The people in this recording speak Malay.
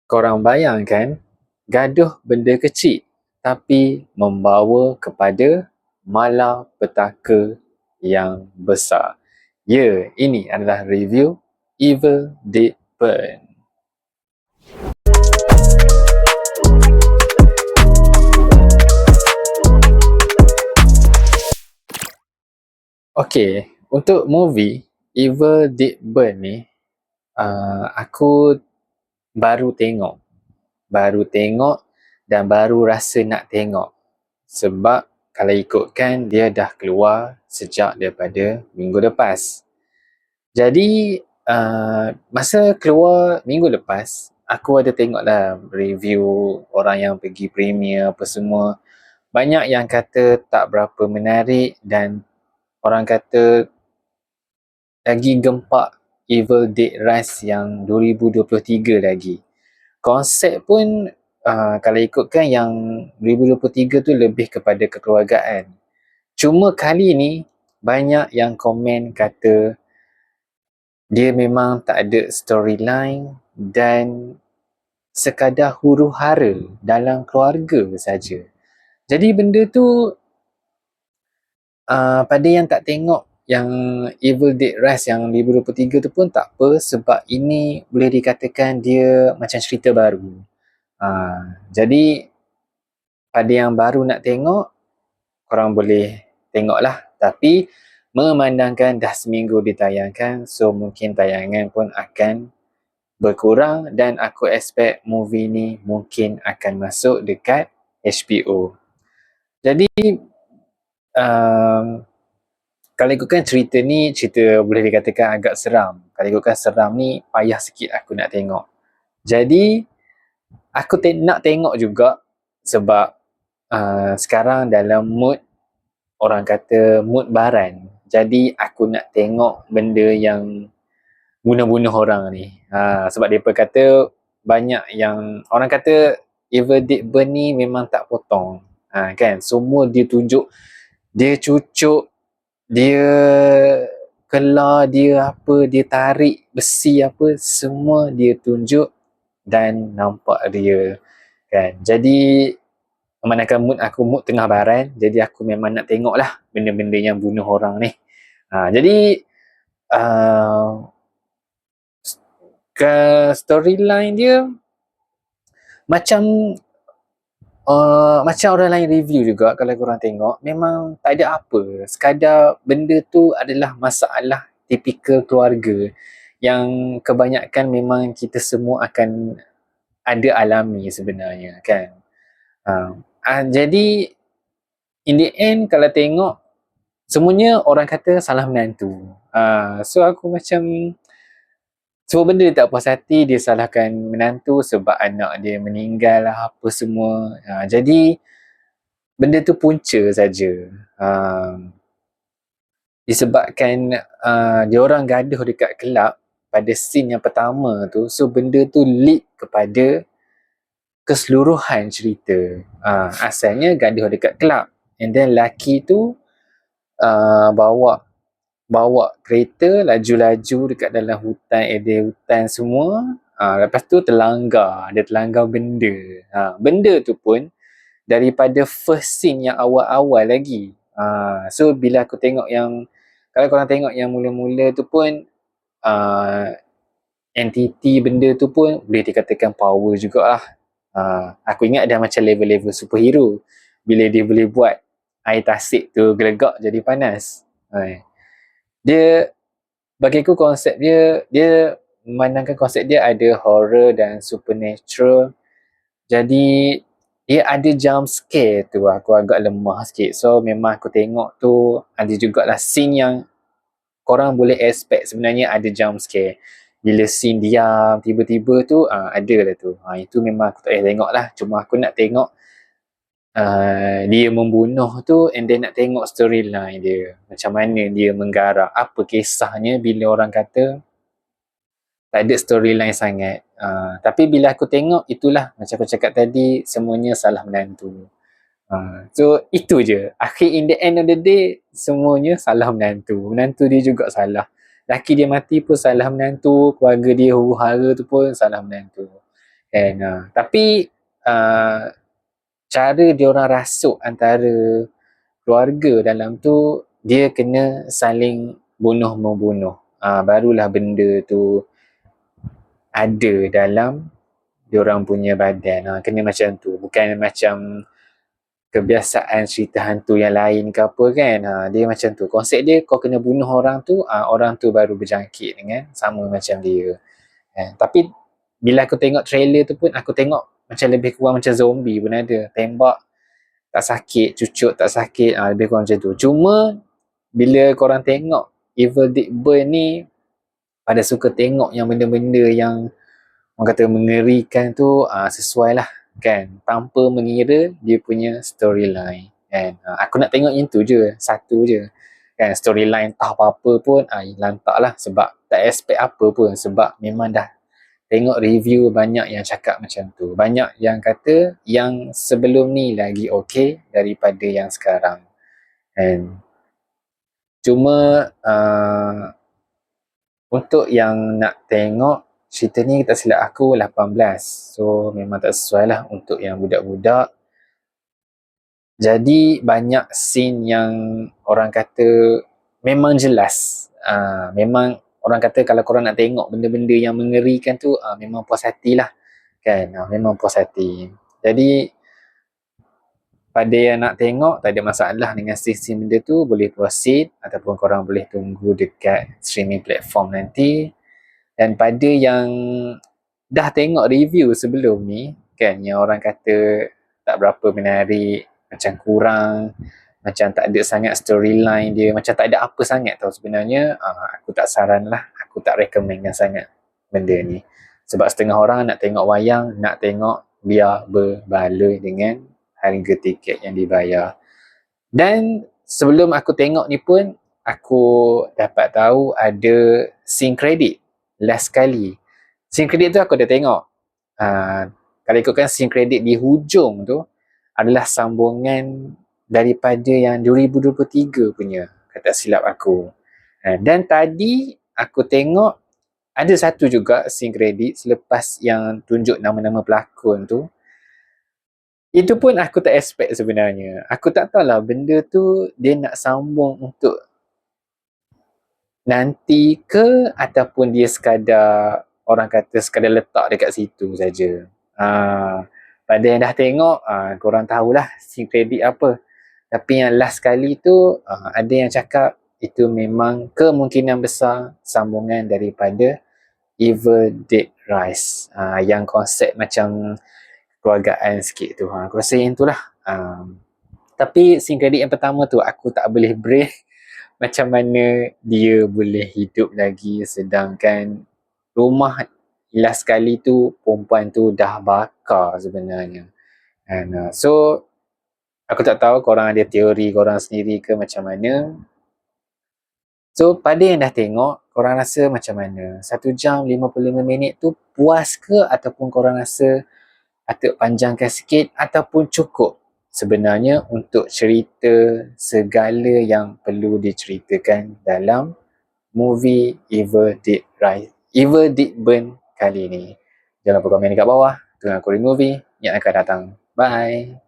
Korang bayangkan, gaduh benda kecil tapi membawa kepada malapetaka yang besar. Ya, ini adalah review Evil Dead Burn. Okey, untuk movie Evil Dead Burn ni, aku baru tengok dan baru rasa nak tengok. Sebab kalau ikutkan dia dah keluar sejak daripada minggu lepas. Jadi masa keluar minggu lepas, aku ada tengok lah review orang yang pergi premiere apa semua. Banyak yang kata tak berapa menarik dan orang kata lagi gempak Evil Dead Rise yang 2023 lagi. Konsep pun kalau ikutkan yang 2023 tu lebih kepada kekeluargaan. Cuma kali ni banyak yang komen kata dia memang tak ada storyline dan sekadar huru-hara dalam keluarga saja. Jadi benda tu pada yang tak tengok yang Evil Dead Rise yang 2023 tu pun tak apa, sebab ini boleh dikatakan dia macam cerita baru. Jadi pada yang baru nak tengok, korang boleh tengok lah. Tapi memandangkan dah seminggu ditayangkan, so mungkin tayangan pun akan berkurang dan aku expect movie ni mungkin akan masuk dekat HBO. Jadi kalau ikutkan cerita ni, cerita boleh dikatakan agak seram. Kalau ikutkan seram ni, payah sikit aku nak tengok. Jadi aku nak tengok juga sebab sekarang dalam mood, orang kata mood baran. Jadi aku nak tengok benda yang bunuh-bunuh orang ni. Sebab mereka kata banyak yang orang kata Evil Dead Burn ni memang tak potong. Kan? Semua dia tunjuk, dia cucuk, dia kelar, dia apa, dia tarik besi apa, semua dia tunjuk dan nampak real. Kan? Jadi memandangkan mood aku mood tengah baran, jadi aku memang nak tengok lah benda-benda yang bunuh orang ni. Jadi ke storyline dia macam orang lain review juga. Kalau korang tengok, memang tak ada apa, sekadar benda tu adalah masalah tipikal keluarga yang kebanyakan memang kita semua akan ada alami sebenarnya, kan. Jadi in the end kalau tengok, semuanya orang kata salah menantu. So aku macam semua benda dia tak puas hati, dia salahkan menantu sebab anak dia meninggal lah apa semua. Jadi benda tu punca saja. Disebabkan dia orang gaduh dekat kelab pada scene yang pertama tu, so benda tu lead kepada keseluruhan cerita. Asalnya gaduh dekat kelab, and then lelaki tu bawa kereta laju-laju dekat dalam hutan, hutan semua. Lepas tu terlanggar benda. Benda tu pun daripada first scene yang awal-awal lagi. So bila aku tengok yang, kalau korang tengok yang mula-mula tu pun, entiti benda tu pun boleh dikatakan power jugalah. Aku ingat dah macam level-level superhero bila dia boleh buat air tasik tu gelegak jadi panas. Dia, bagi aku konsep dia memandangkan konsep dia ada horror dan supernatural. Jadi dia ada jump scare tu, aku agak lemah sikit. So memang aku tengok tu ada jugalah scene yang korang boleh expect sebenarnya ada jump scare. Bila scene diam tiba-tiba tu ada lah tu. Itu memang aku tak payah tengok lah. Cuma aku nak tengok dia membunuh tu, and then nak tengok storyline dia, macam mana dia menggarap, apa kisahnya bila orang kata tak ada storyline sangat. Tapi bila aku tengok, itulah macam aku cakap tadi, semuanya salah menantu. So itu je, akhir in the end of the day semuanya salah menantu dia juga salah, laki dia mati pun salah menantu, keluarga dia huru-hara tu pun salah menantu. And tapi cara diorang rasuk antara keluarga dalam tu, dia kena saling bunuh-membunuh. Barulah benda tu ada dalam diorang punya badan. Kena macam tu. Bukan macam kebiasaan cerita hantu yang lain ke apa kan. Dia macam tu. Konsep dia, kau kena bunuh orang tu baru berjangkit dengan sama macam dia. Tapi bila aku tengok trailer tu pun, aku tengok macam lebih kurang macam zombie pun ada. Tembak tak sakit, cucuk tak sakit, lebih kurang macam tu. Cuma bila korang tengok Evil Dead Burn ni, pada suka tengok yang benda-benda yang orang kata mengerikan tu, sesuai lah kan, tanpa mengira dia punya storyline kan. Aku nak tengok yang tu je, satu je kan. Storyline tak apa-apa pun lantak lah, sebab tak expect apa pun, sebab memang dah tengok review banyak yang cakap macam tu. Banyak yang kata yang sebelum ni lagi okey daripada yang sekarang. And cuma untuk yang nak tengok cerita ni, tak silap aku 18. So memang tak sesuai lah untuk yang budak-budak. Jadi banyak scene yang orang kata memang jelas. Memang orang kata kalau korang nak tengok benda-benda yang mengerikan tu, memang puas hati lah kan. Memang puas hati. Jadi pada yang nak tengok, tak ada masalah dengan scene benda tu, boleh proceed ataupun korang boleh tunggu dekat streaming platform nanti. Dan pada yang dah tengok review sebelum ni kan, yang orang kata tak berapa menarik, macam kurang, macam tak ada sangat storyline dia, macam tak ada apa sangat tau sebenarnya, aku tak saran lah, aku tak recommendkan sangat benda ni. Sebab setengah orang nak tengok wayang, nak tengok biar berbaloi dengan harga tiket yang dibayar. Dan sebelum aku tengok ni pun, aku dapat tahu ada scene credit last kali. Scene credit tu aku dah tengok. Kalau ikutkan scene credit di hujung tu adalah sambungan daripada yang 2023 punya, kata silap aku. Dan tadi aku tengok ada satu juga scene credit selepas yang tunjuk nama-nama pelakon tu. Itu pun aku tak expect sebenarnya. Aku tak tahulah benda tu dia nak sambung untuk nanti ke, ataupun dia sekadar, orang kata sekadar letak dekat situ saja. Pada yang dah tengok, korang tahulah scene credit apa. Tapi yang last kali tu, ada yang cakap itu memang kemungkinan besar sambungan daripada Evil Dead Rise. Yang konsep macam keluargaan sikit tu. Aku rasa yang tu lah. Tapi scene credit yang pertama tu aku tak boleh brain macam mana dia boleh hidup lagi, sedangkan rumah last kali tu perempuan tu dah bakar sebenarnya. And, so aku tak tahu korang ada teori korang sendiri ke macam mana. So pada yang dah tengok, korang rasa macam mana? 1 jam 55 minit tu puas ke, ataupun korang rasa patut panjangkan sikit, ataupun cukup sebenarnya untuk cerita segala yang perlu diceritakan dalam movie Evil Dead Rise, Evil Dead Burn kali ni. Jangan lupa komen dekat bawah, tengok aku movie yang akan datang. Bye!